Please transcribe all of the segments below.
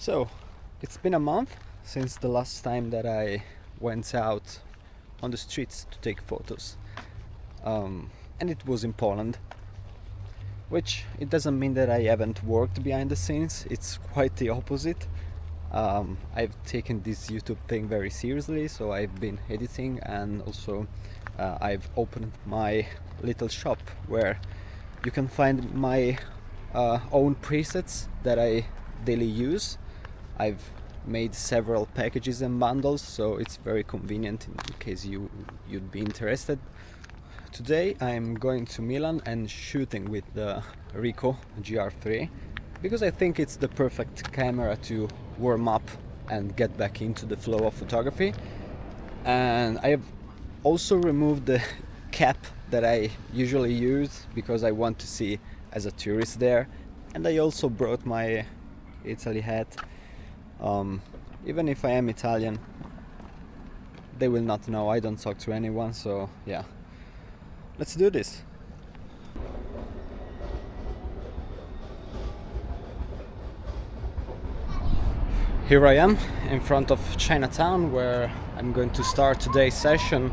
So, it's been a month since the last time that I went out on the streets to take photos. And it was in Poland, which it doesn't mean that I haven't worked behind the scenes. It's quite the opposite. I've taken this YouTube thing very seriously, so I've been editing, and also I've opened my little shop where you can find my own presets that I daily use. I've made several packages and bundles, so it's very convenient in case you'd be interested. Today I'm going to Milan and shooting with the Ricoh GR III because I think it's the perfect camera to warm up and get back into the flow of photography. And I have also removed the cap that I usually use because I want to see as a tourist there. And I also brought my Italy hat. Even if I am Italian, they will not know. I don't talk to anyone, so yeah. Let's do this. Here I am in front of Chinatown, where I'm going to start today's session,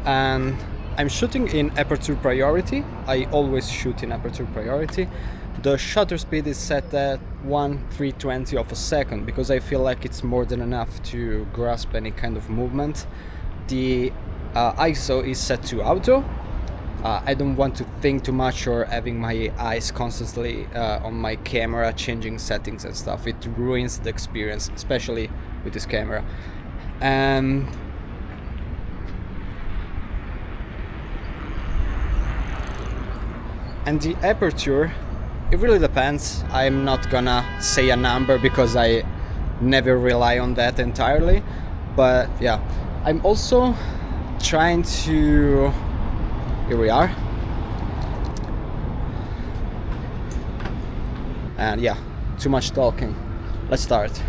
and I'm shooting in aperture priority. I always shoot in aperture priority. The shutter speed is set at 1/320 of a second because I feel like it's more than enough to grasp any kind of movement. The ISO is set to auto. I don't want to think too much or having my eyes constantly on my camera changing settings and stuff. It ruins the experience, especially with this camera. And the aperture, it really depends. I'm not gonna say a number because I never rely on that entirely. But yeah, I'm also trying to... Here we are. And yeah, too much talking. Let's start.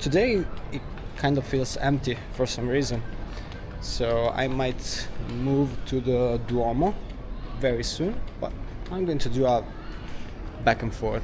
Today kind of feels empty for some reason. So I might move to the Duomo very soon, but I'm going to do a back and forth.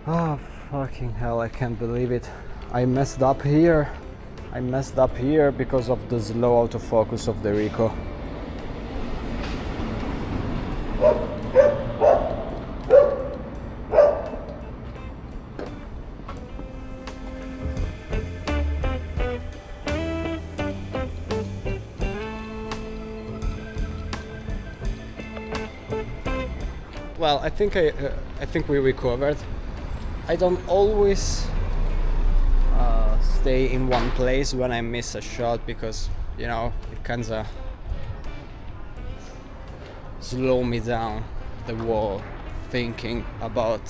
Oh, fucking hell, I can't believe it. I messed up here. I messed up here because of the slow autofocus of the Ricoh. Well, I think we recovered. I don't always stay in one place when I miss a shot because, you know, it kinda slow me down the wall thinking about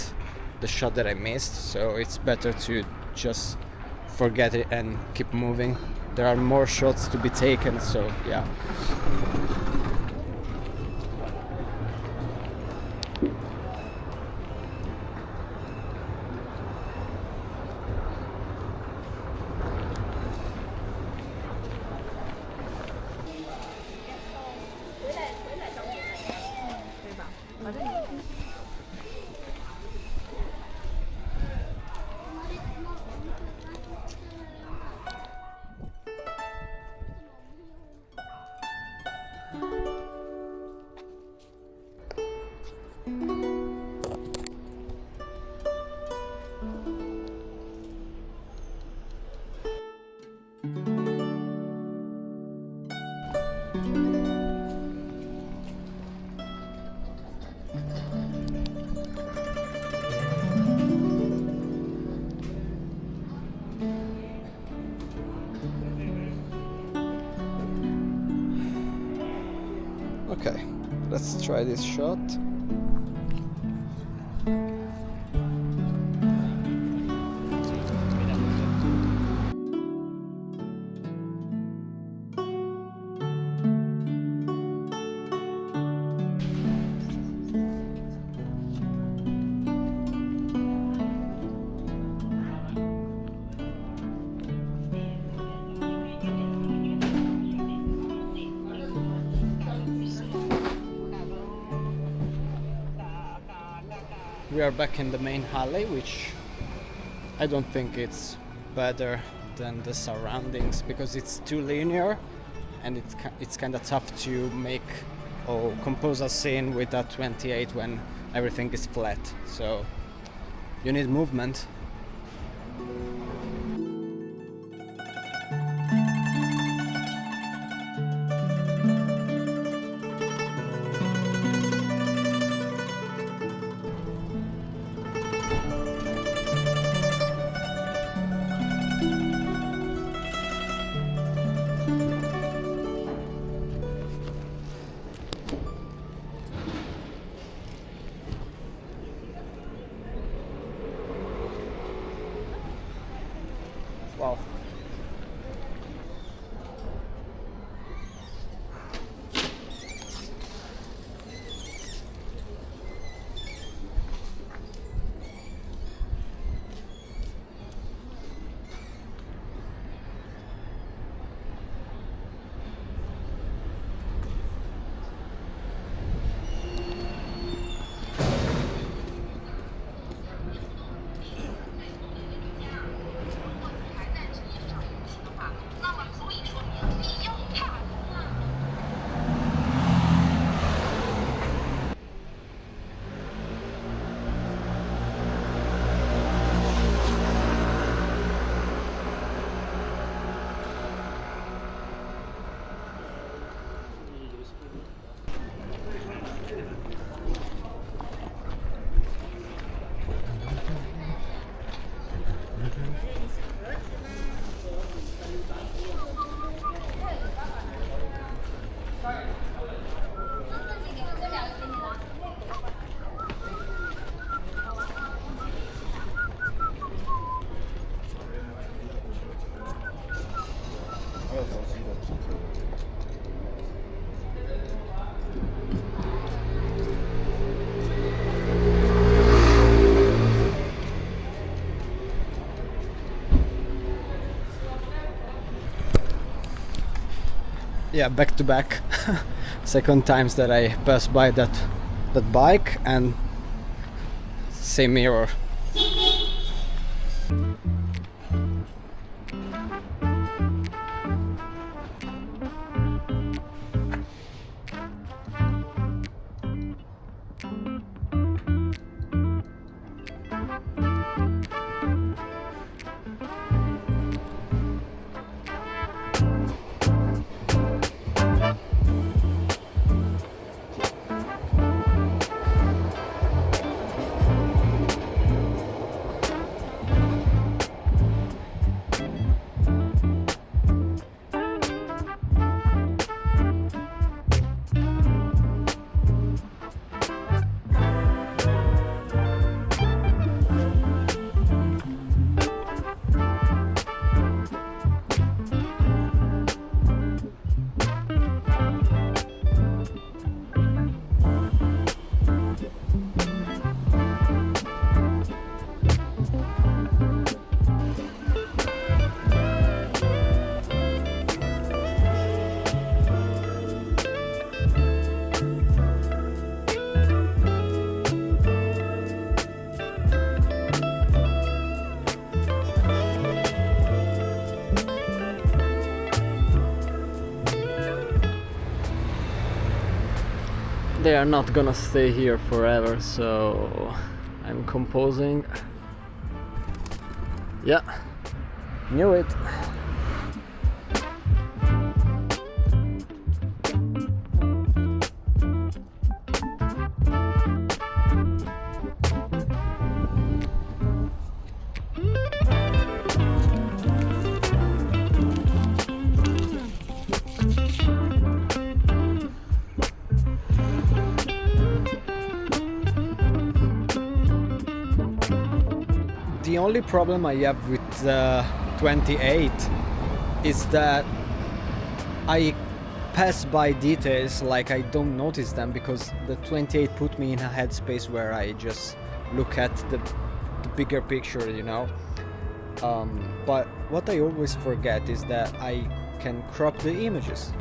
the shot that I missed. So it's better to just forget it and keep moving. There are more shots to be taken, so yeah. Okay, let's try this shot. We are back in the main alley, which I don't think it's better than the surroundings because it's too linear and it's kind of tough to make or compose a scene with a 28 when everything is flat. So you need movement. yeah, back to back second times that I passed by that bike, and same mirror. They are not gonna stay here forever, so I'm composing. Yeah, knew it. The only problem I have with 28 is that I pass by details, like I don't notice them, because the 28 put me in a headspace where I just look at the bigger picture, you know. But what I always forget is that I can crop the images.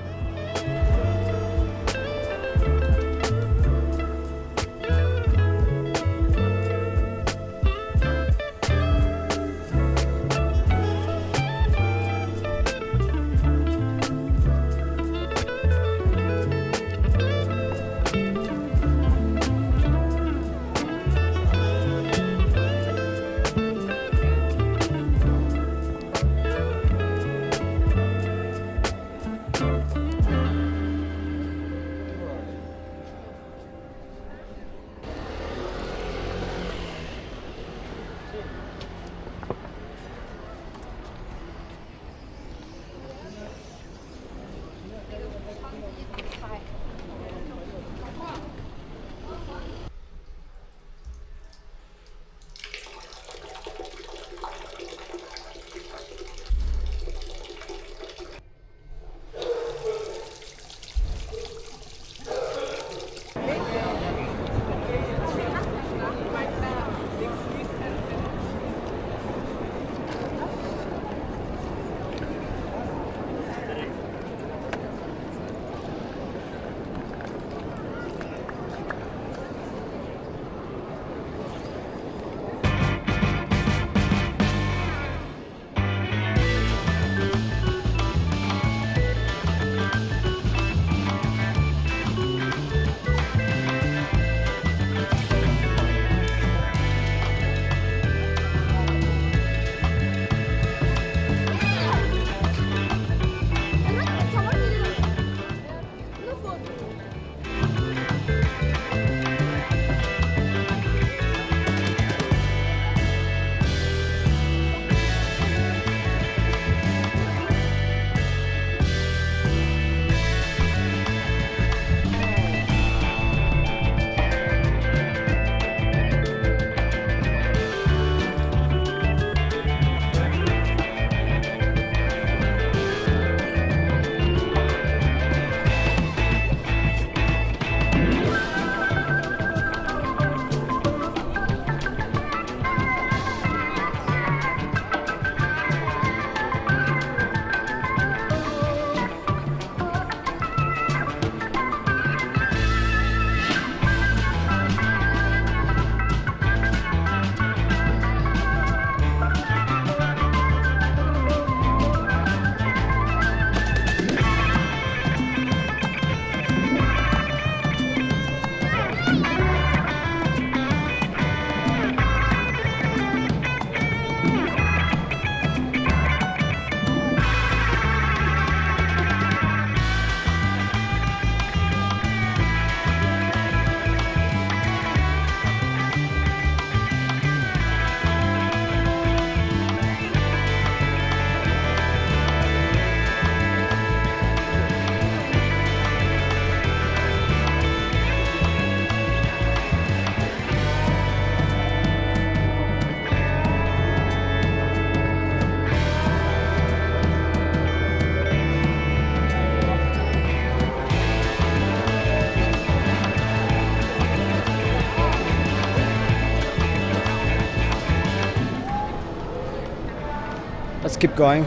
Let's keep going.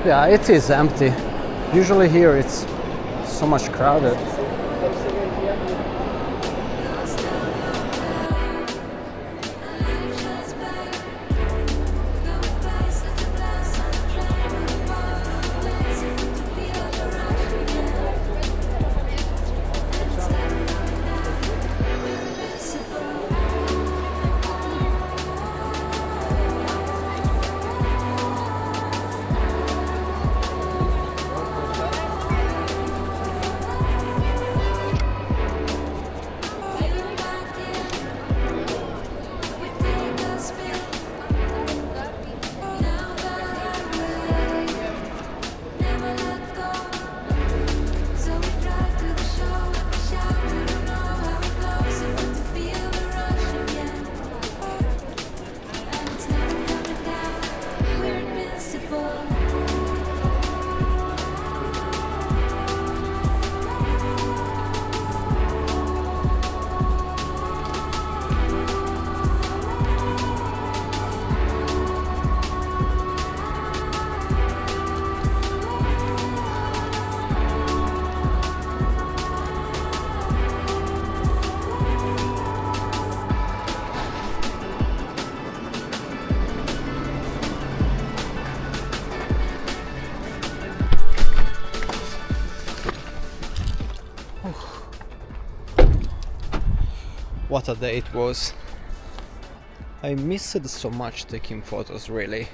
Yeah, it is empty. Usually here it's so much crowded. What a day it was. I missed so much taking photos, really,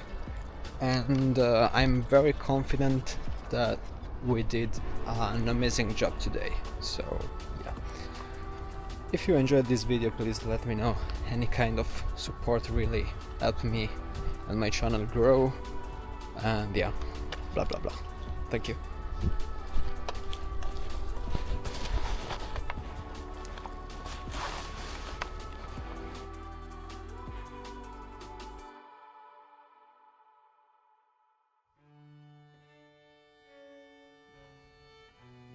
and I'm very confident that we did an amazing job today. So yeah, if you enjoyed this video, please let me know. Any kind of support really helped me and my channel grow, and yeah, blah blah blah. Thank you.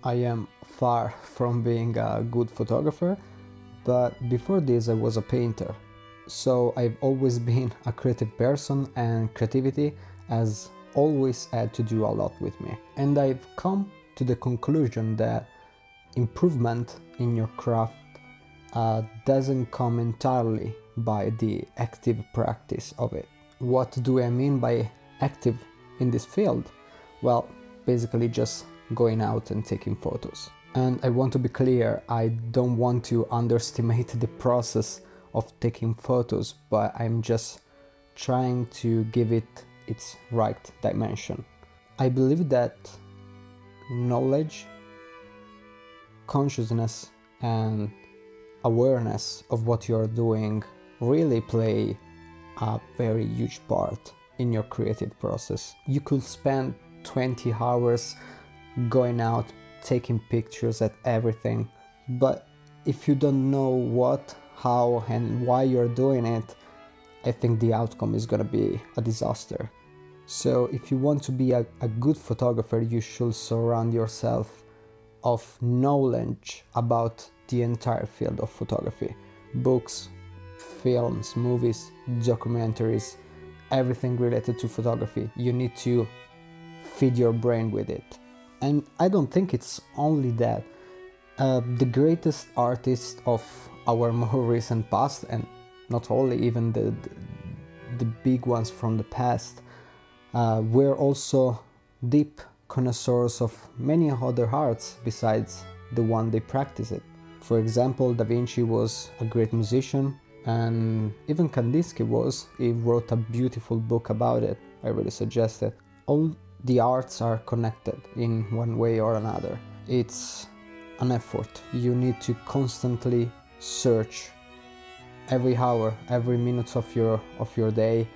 I am far from being a good photographer, but before this I was a painter. So I've always been a creative person, and creativity has always had to do a lot with me. And I've come to the conclusion that improvement in your craft doesn't come entirely by the active practice of it. What do I mean by active in this field? Well, basically just going out and taking photos. And I want to be clear, I don't want to underestimate the process of taking photos, but I'm just trying to give it its right dimension. I believe that knowledge, consciousness, and awareness of what you're doing really play a very huge part in your creative process. You could spend 20 hours going out, taking pictures at everything, but if you don't know what, how, and why you're doing it, I think the outcome is gonna be a disaster. So if you want to be a good photographer, you should surround yourself of knowledge about the entire field of photography. Books, films, movies, documentaries, everything related to photography. You need to feed your brain with it. And I don't think it's only that. The greatest artists of our more recent past, and not only, even the big ones from the past, were also deep connoisseurs of many other arts besides the one they practice it. For example, Da Vinci was a great musician, and even Kandinsky was. He wrote a beautiful book about it. I really suggest it. All the arts are connected in one way or another. It's an effort. You need to constantly search every hour, every minute of your day,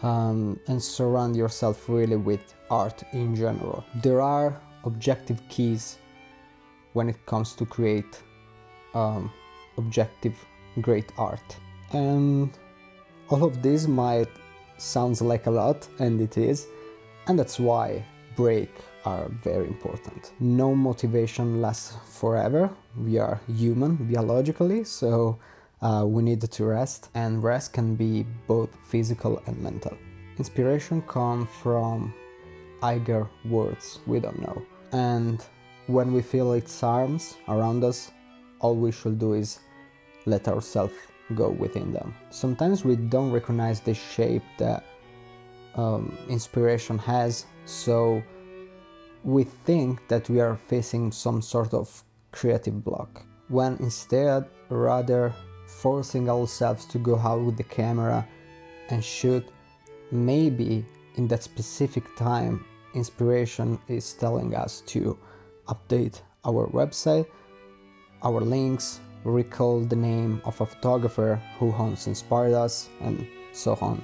and surround yourself really with art in general. There are objective keys when it comes to create objective, great art. And all of this might sound like a lot, and it is, and that's why breaks are very important. No motivation lasts forever. We are human biologically, so we need to rest, and rest can be both physical and mental. Inspiration comes from higher words we don't know, and when we feel its arms around us, all we should do is let ourselves go within them. Sometimes we don't recognize the shape that inspiration has, so we think that we are facing some sort of creative block, when instead rather forcing ourselves to go out with the camera and shoot. Maybe in that specific time inspiration is telling us to update our website, our links, recall the name of a photographer who once inspired us, and so on.